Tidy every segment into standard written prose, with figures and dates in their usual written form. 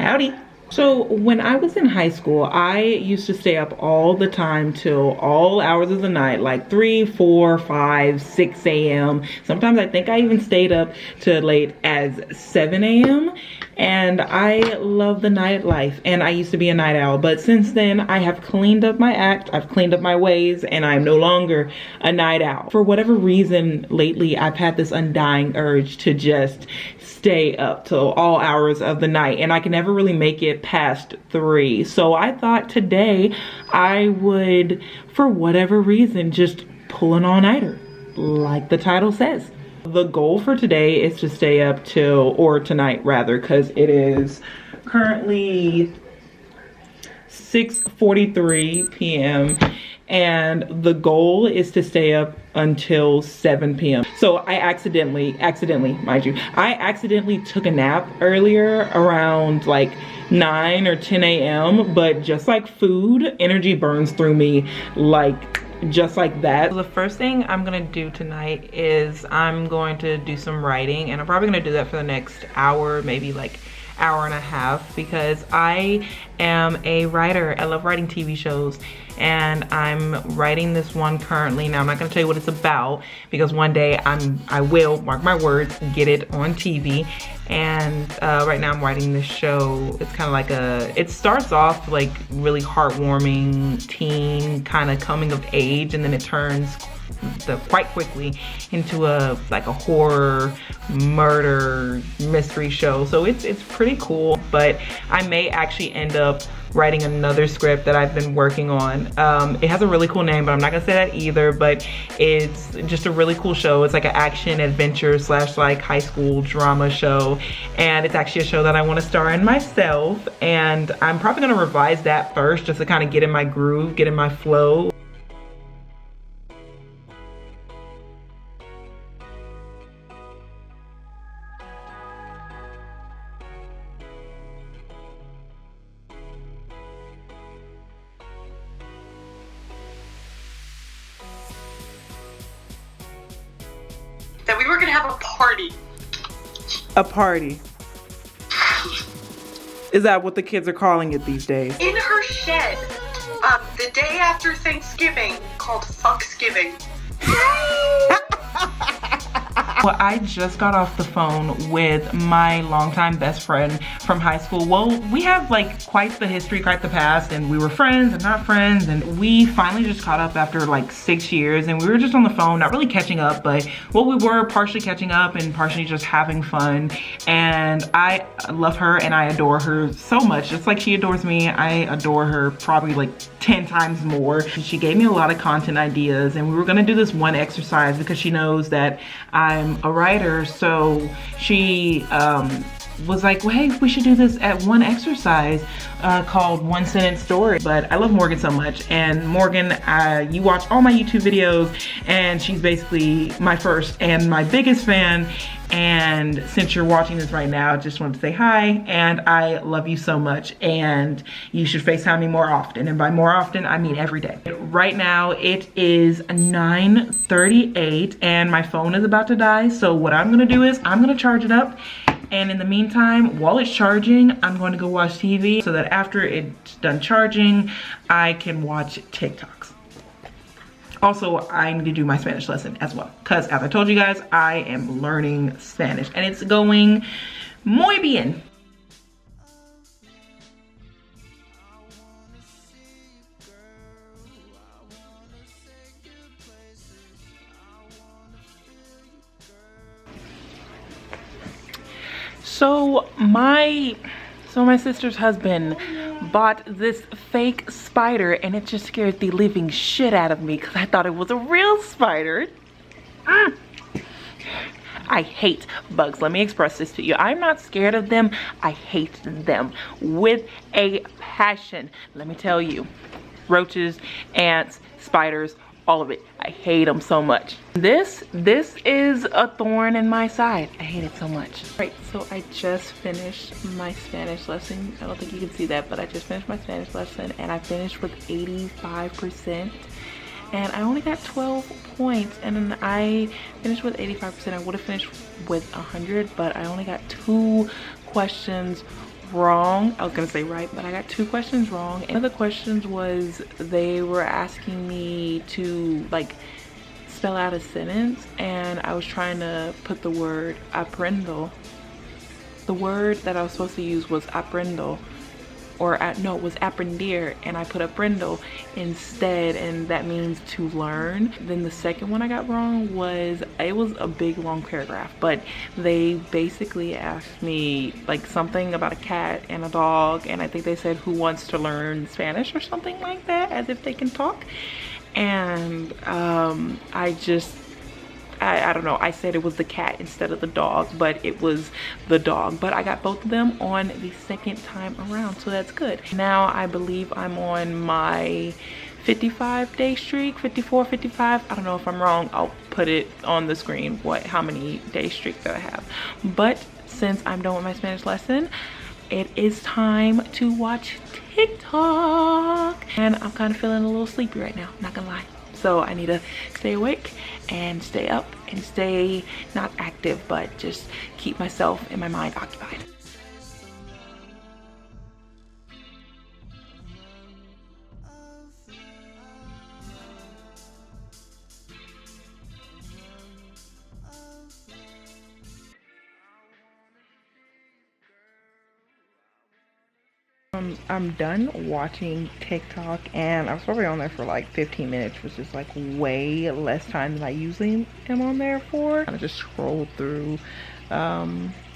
Howdy. So when I was in high school, I used to stay up all the time till all hours of the night, like 3, 4, 5, 6 a.m. Sometimes I think I even stayed up to late as 7 a.m. And I love the nightlife, and I used to be a night owl. But since then, I have cleaned up my act, I've cleaned up my ways, and I'm no longer a night owl. For whatever reason, lately, I've had this undying urge to just stay up till all hours of the night, and I can never really make it past 3. So I thought today I would, for whatever reason, just pull an all-nighter, like the title says. The goal for today is to stay up till, or tonight rather, because it is currently 6:43 p.m. and the goal is to stay up until 7 p.m. So I accidentally, mind you, I accidentally took a nap earlier around like 9 or 10 a.m. But just like food, energy burns through me just like that. So the first thing I'm gonna do tonight is I'm going to do some writing, and I'm probably gonna do that for the next hour, maybe like hour and a half, because I am a writer. I love writing TV shows, and I'm writing this one currently. Now I'm not gonna tell you what it's about, because one day I will, mark my words, get it on TV. And right now I'm writing this show. It's kind of like it starts off like really heartwarming teen kind of coming of age, and then it turns quite quickly into a horror murder mystery show. So it's pretty cool, but I may actually end up writing another script that I've been working on. It has a really cool name, but I'm not gonna say that either, but it's just a really cool show. It's like an action adventure / like high school drama show, and it's actually a show that I want to star in myself, and I'm probably gonna revise that first just to kind of get in my groove, get in my flow. That we were gonna have a party. A party. Is that what the kids are calling it these days? In her shed, the day after Thanksgiving, called Fucksgiving. Well, I just got off the phone with my longtime best friend from high school. Well, we have like quite the history, quite the past, and we were friends and not friends, and we finally just caught up after like 6 years, and we were just on the phone, not really catching up, but well, we were partially catching up and partially just having fun. And I love her and I adore her so much. Just like she adores me, I adore her probably like 10 times more. She gave me a lot of content ideas, and we were gonna do this one exercise because she knows that I'm a writer. So she was like, well, hey, we should do this at one exercise called One Sentence Story. But I love Morgan so much, and Morgan, you watch all my YouTube videos, and she's basically my first and my biggest fan. And since you're watching this right now, I just wanted to say hi, and I love you so much, and you should FaceTime me more often. And by more often, I mean every day. Right now, it is 9:38, and my phone is about to die. So what I'm gonna do is I'm gonna charge it up. And in the meantime, while it's charging, I'm going to go watch TV so that after it's done charging, I can watch TikToks. Also, I need to do my Spanish lesson as well, because as I told you guys, I am learning Spanish and it's going muy bien. So my sister's husband bought this fake spider, and it just scared the living shit out of me because I thought it was a real spider. I hate bugs. Let me express this to you. I'm not scared of them. I hate them with a passion. Let me tell you. Roaches, ants, spiders, all of it. I hate them so much. This is a thorn in my side. I hate it so much. Right, so I just finished my Spanish lesson. I don't think you can see that, but I just finished my Spanish lesson, and I finished with 85%. And I only got 12 points, and then I finished with 85%. I would have finished with 100, but I only got 2 questions wrong. I was gonna say right, but I got 2 questions wrong. And one of the questions was they were asking me to like spell out a sentence, and I was trying to put the word aprendo. The word that I was supposed to use was aprendo, or no, it was aprender, and I put aprendo instead, and that means to learn. Then the second one I got wrong was, it was a big long paragraph, but they basically asked me like something about a cat and a dog, and I think they said who wants to learn Spanish or something like that, as if they can talk. And I don't know, I said it was the cat instead of the dog, but it was the dog. But I got both of them on the second time around, so that's good. Now I believe I'm on my 55-day streak, 54, 55. I don't know if I'm wrong. I'll put it on the screen how many day streak that I have. But since I'm done with my Spanish lesson, it is time to watch TikTok. And I'm kind of feeling a little sleepy right now, not gonna lie. So I need to stay awake and stay up and stay not active, but just keep myself and my mind occupied. I'm done watching TikTok, and I was probably on there for like 15 minutes, which is like way less time than I usually am on there for. I just scrolled through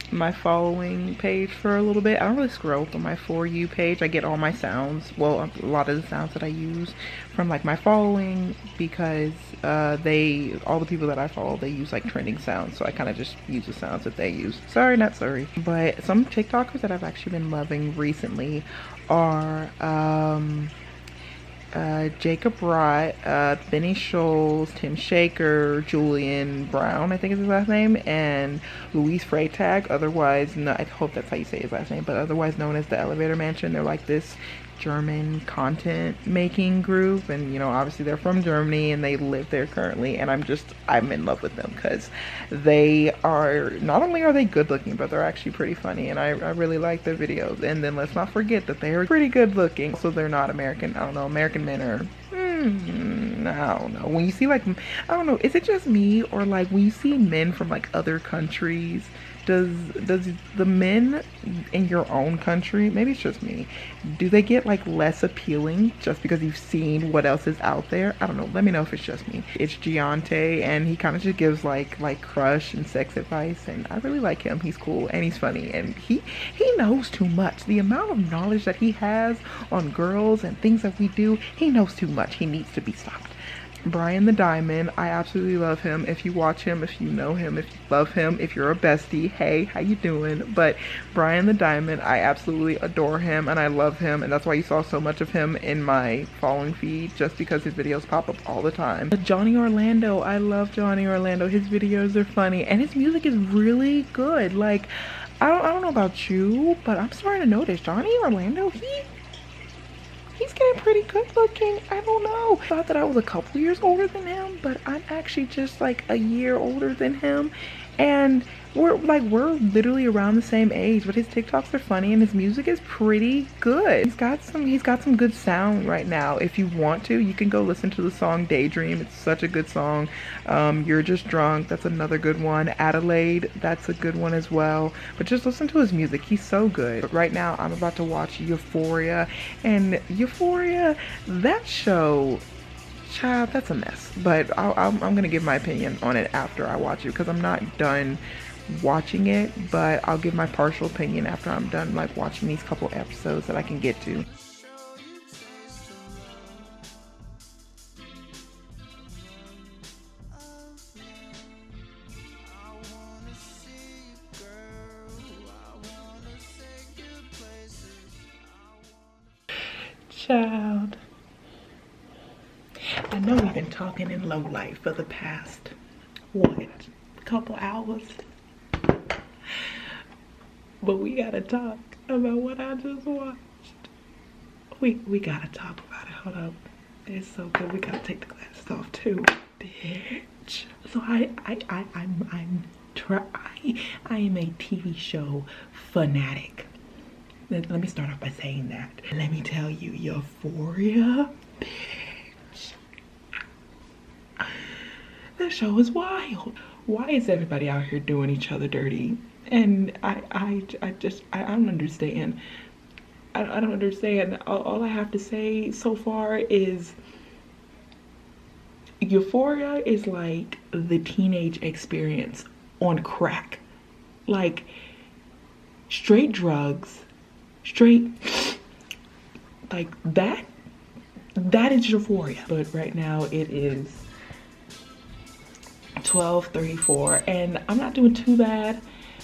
my following page for a little bit. I don't really scroll through my For You page. I get all my sounds, well, a lot of the sounds that I use from like my following, because all the people that I follow, they use like trending sounds, so I kind of just use the sounds that they use. Sorry, not sorry. But some TikTokers that I've actually been loving recently are Jacob Rott, Benny Scholes, Tim Shaker, Julian Brown, I think is his last name, and Luis Freytag, otherwise, no, I hope that's how you say his last name, but otherwise known as the Elevator Mansion. They're like this German content making group, and you know, obviously they're from Germany and they live there currently, and I'm in love with them because they are, not only are they good looking, but they're actually pretty funny, and I really like their videos. And then let's not forget that they are pretty good looking, so they're not American. I don't know, American men are I don't know, when you see like, I don't know, is it just me, or like when you see men from like other countries, does the men in your own country, maybe it's just me, do they get like less appealing just because you've seen what else is out there? I don't know, let me know if it's just me. It's Giante, and he kind of just gives like crush and sex advice, and I really like him. He's cool and he's funny, and he knows too much. The amount of knowledge that he has on girls and things that we do, he knows too much. He needs to be stopped. Brian the Diamond, I absolutely love him. If you watch him, if you know him, if you love him, if you're a bestie, hey, how you doing? But Brian the Diamond, I absolutely adore him and I love him, and that's why you saw so much of him in my following feed, just because his videos pop up all the time. Johnny Orlando, I love Johnny Orlando. His videos are funny and his music is really good. Like, I don't know about you, but I'm starting to notice Johnny Orlando, he's getting pretty good looking. I don't know. I thought that I was a couple years older than him, but I'm actually just like a year older than him. And we're literally around the same age, but his TikToks are funny and his music is pretty good. He's got some good sound right now. If you want to, you can go listen to the song Daydream. It's such a good song. You're Just Drunk, that's another good one. Adelaide, that's a good one as well. But just listen to his music, he's so good. But right now I'm about to watch Euphoria, and Euphoria, that show, child, that's a mess. But I'm gonna give my opinion on it after I watch it, because I'm not done watching it, but I'll give my partial opinion after I'm done like watching these couple episodes that I can get to. Child, I know we've been talking in low life for the past, what, couple hours? But we gotta talk about what I just watched. We gotta talk about it. Hold up. It's so good. We gotta take the glasses off too, bitch. So I am a TV show fanatic. let me start off by saying that. Let me tell you, Euphoria, bitch. That show is wild. Why is everybody out here doing each other dirty? And I don't understand. I don't understand. All I have to say so far is Euphoria is like the teenage experience on crack. Like straight drugs, straight, like that is Euphoria. But right now it is 12:34 and I'm not doing too bad.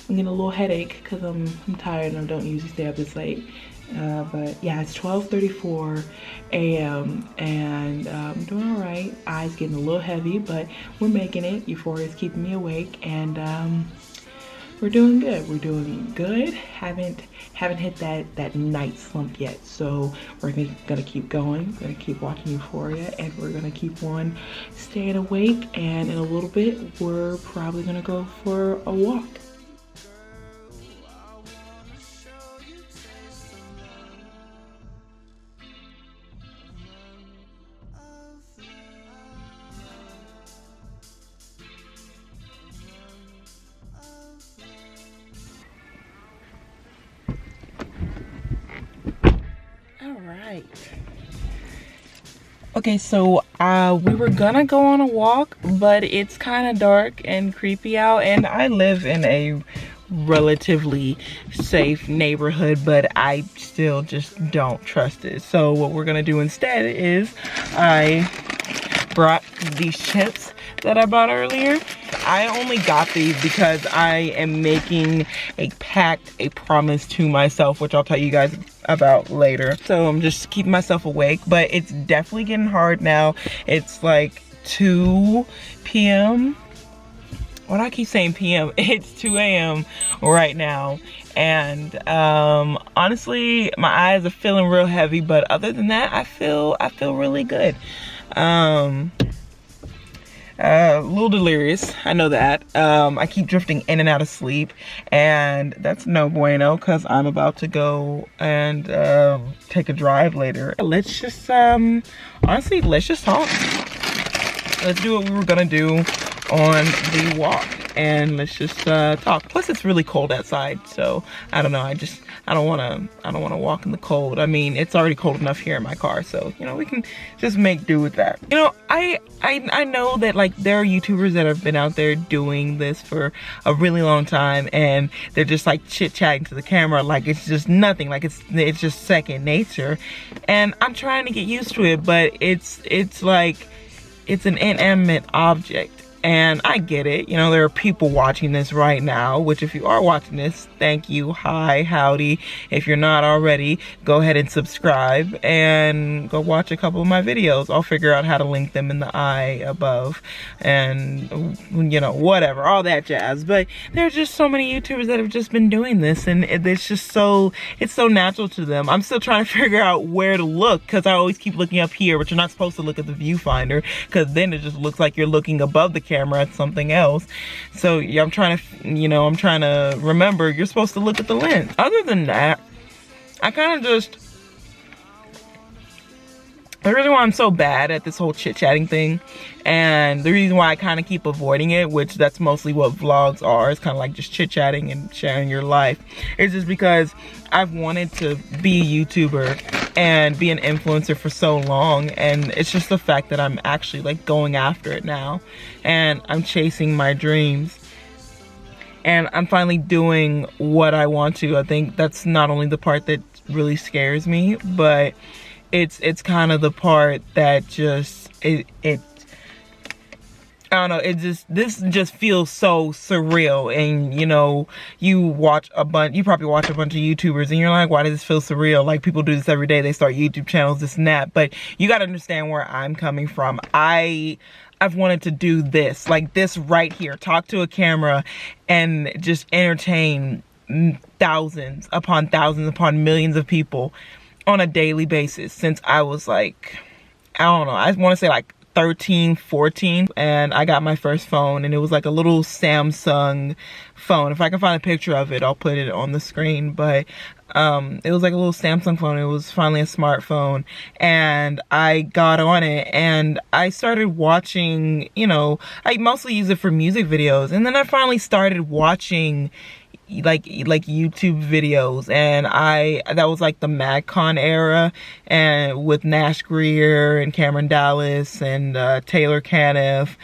I'm getting a little headache because I'm tired and I don't usually stay up this late. But yeah, it's 12:34 a.m. and I'm doing all right. Eyes getting a little heavy, but we're making it. Euphoria is keeping me awake, and we're doing good. We're doing good. Haven't hit that night slump yet, so we're gonna keep going. We're gonna keep watching Euphoria, and we're gonna keep on staying awake. And in a little bit, we're probably gonna go for a walk. Okay, so we were gonna go on a walk, but it's kind of dark and creepy out, and I live in a relatively safe neighborhood, but I still just don't trust it. So what we're gonna do instead is I brought these chips that I bought earlier. I only got these because I am making a promise to myself, which I'll tell you guys about later. So I'm just keeping myself awake, but it's definitely getting hard now. It's like 2 p.m. Why do I keep saying p.m.? It's 2 a.m. right now. And honestly, my eyes are feeling real heavy, but other than that, I feel really good. A little delirious, I know that. I keep drifting in and out of sleep, and that's no bueno because I'm about to go and take a drive later. Let's just honestly, let's just talk. Let's do what we were gonna do on the walk, and let's just talk. Plus it's really cold outside, so I don't know, I don't want to walk in the cold. I mean, it's already cold enough here in my car, so you know, we can just make do with that. You know, I know that like there are YouTubers that have been out there doing this for a really long time, and they're just like chit-chatting to the camera like it's just nothing, like it's just second nature. And I'm trying to get used to it, but it's like it's an inanimate object. And I get it, you know, there are people watching this right now, which if you are watching this, thank you, hi, howdy. If you're not already, go ahead and subscribe and go watch a couple of my videos. I'll figure out how to link them in the eye above and, you know, whatever, all that jazz. But there's just so many YouTubers that have just been doing this, and it's just so, it's so natural to them. I'm still trying to figure out where to look, because I always keep looking up here, but you're not supposed to look at the viewfinder, because then it just looks like you're looking above the camera at something else. So yeah, I'm trying to remember you're supposed to look at the lens. Other than that, I kind of just, the reason why I'm so bad at this whole chit-chatting thing, and the reason why I kind of keep avoiding it, which that's mostly what vlogs are, it's kind of like just chit-chatting and sharing your life, is just because I've wanted to be a YouTuber and be an influencer for so long, and it's just the fact that I'm actually like going after it now, and I'm chasing my dreams, and I'm finally doing what I want to. I think that's not only the part that really scares me, but it's kind of the part that just it I don't know, this just feels so surreal. And you know, you probably watch a bunch of YouTubers and you're like, why does this feel surreal? Like, people do this every day, they start YouTube channels, this and that. But you got to understand where I'm coming from. I've wanted to do this, like this right here, talk to a camera and just entertain thousands upon millions of people on a daily basis since I was like, I don't know, I want to say like 13, 14, and I got my first phone, and it was like a little Samsung phone. If I can find a picture of it, I'll put it on the screen. But it was like a little Samsung phone. It was finally a smartphone, and I got on it and I started watching, you know, I mostly use it for music videos, and then I finally started watching like YouTube videos, and that was like the MagCon era, and with Nash Greer and Cameron Dallas and Taylor Caniff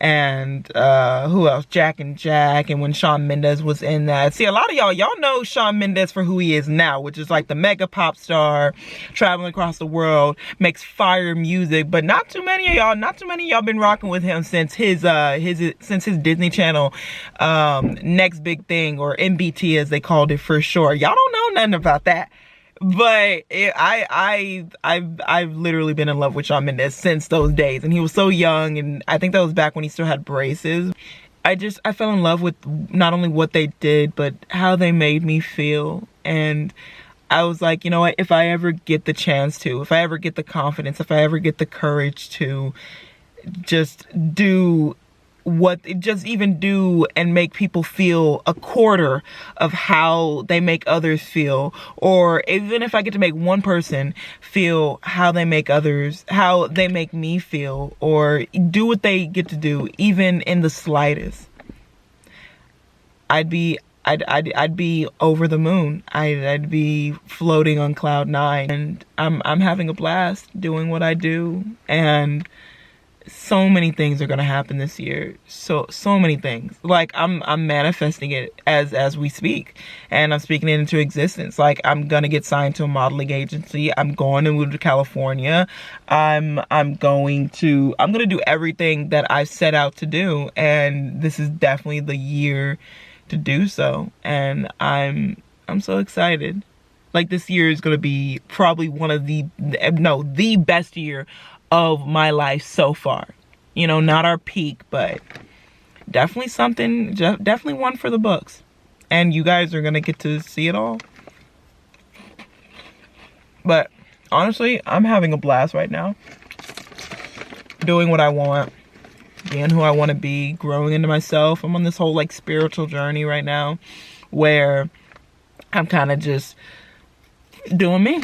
and who else, Jack and Jack, and when Shawn Mendes was in that. See, a lot of y'all know Shawn Mendes for who he is now, which is like the mega pop star traveling across the world, makes fire music, but not too many of y'all been rocking with him since his Disney Channel Next Big Thing, or NBT as they called it for short. Y'all don't know nothing about that. But I've literally been in love with Shawn Mendes since those days, and he was so young, and I think that was back when he still had braces. I fell in love with not only what they did, but how they made me feel. And I was like, you know what, if I ever get the chance to, if I ever get the confidence, if I ever get the courage to just do and make people feel a quarter of how they make others feel, or even if I get to make one person feel how they make me feel, or do what they get to do, even in the slightest, I'd be over the moon. I'd be floating on cloud 9, and I'm having a blast doing what I do. And so many things are gonna happen this year. So many things. Like I'm manifesting it as we speak, and I'm speaking it into existence. Like I'm gonna get signed to a modeling agency. I'm going to move to California. I'm gonna do everything that I set out to do, and this is definitely the year to do so. And I'm so excited. Like this year is gonna be probably the best year of my life so far. You know, not our peak, but definitely one for the books. And you guys are gonna get to see it all. But honestly, I'm having a blast right now. Doing what I want, being who I want to be, growing into myself. I'm on this whole like spiritual journey right now where I'm kind of just doing me.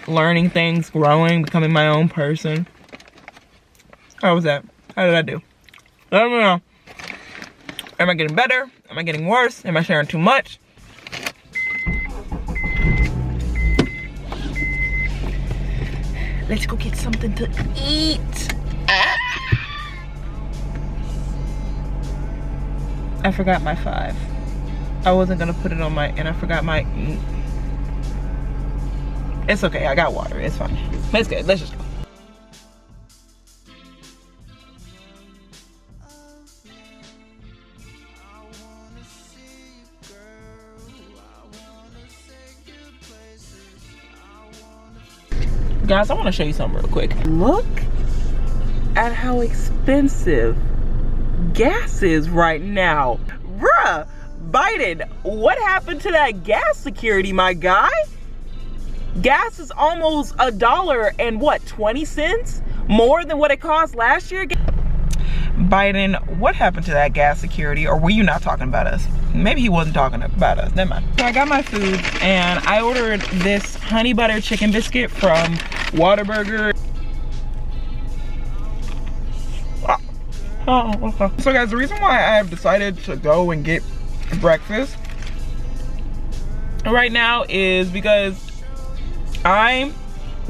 Learning things, growing, becoming my own person. How was that? How did I do? I don't know. Am I getting better? Am I getting worse? Am I sharing too much? Let's go get something to eat. I forgot my 5. I wasn't gonna put it on and I forgot my. It's okay, I got water, it's fine. It's good, let's just go. Guys, I want to show you something real quick. Look at how expensive gas is right now. Bruh, Biden, what happened to that gas security, my guy? Gas is almost $1 and what, 20 cents? More than what it cost last year? Biden, what happened to that gas security? Or were you not talking about us? Maybe he wasn't talking about us, never mind. So I got my food, and I ordered this honey butter chicken biscuit from Whataburger. So guys, the reason why I have decided to go and get breakfast right now is because I've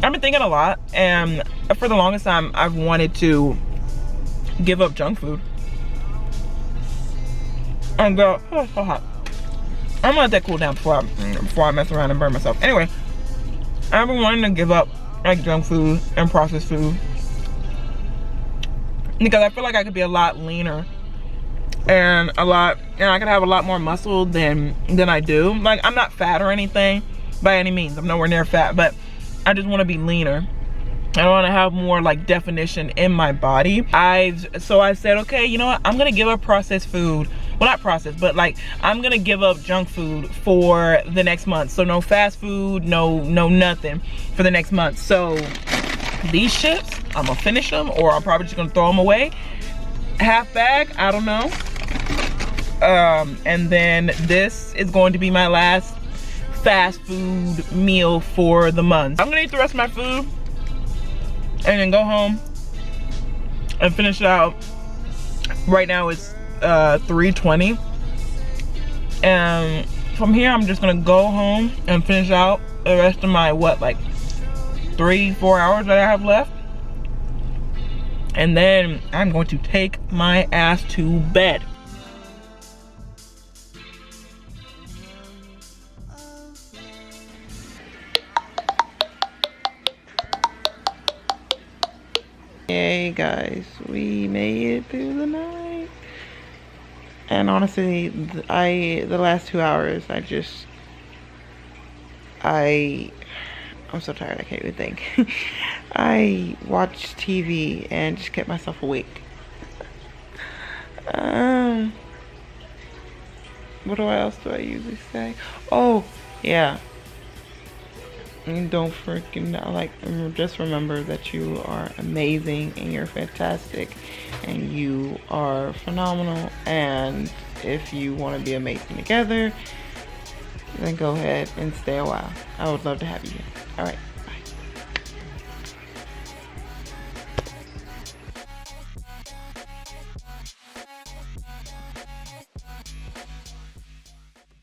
been thinking a lot, and for the longest time I've wanted to give up junk food and go, oh, it's so hot. I'm gonna let that cool down before I mess around and burn myself. Anyway, I've been wanting to give up like junk food and processed food because I feel like I could be a lot leaner and I could have a lot more muscle than I do. Like, I'm not fat or anything by any means. I'm nowhere near fat, but I just want to be leaner. I want to have more like definition in my body. So I said, okay, you know what? I'm gonna give up processed food. Well, not processed, but like I'm gonna give up junk food for the next month. So no fast food, no nothing for the next month. So These chips, I'm gonna finish them, or I'm probably just gonna throw them away. Half bag, I don't know. And then this is going to be my last fast food meal for the month. I'm gonna eat the rest of my food and then go home and finish it out. Right now it's 3:20, and from here I'm just gonna go home and finish out the rest of my like 3-4 hours that I have left, and then I'm going to take my ass to bed. Hey guys, we made it through the night, and honestly the last 2 hours I'm so tired I can't even think. I watched TV and just kept myself awake. What else do I usually say? Oh yeah, and don't freaking just remember that you are amazing and you're fantastic and you are phenomenal, and if you want to be amazing together, then go ahead and stay a while. I would love to have you here. All right.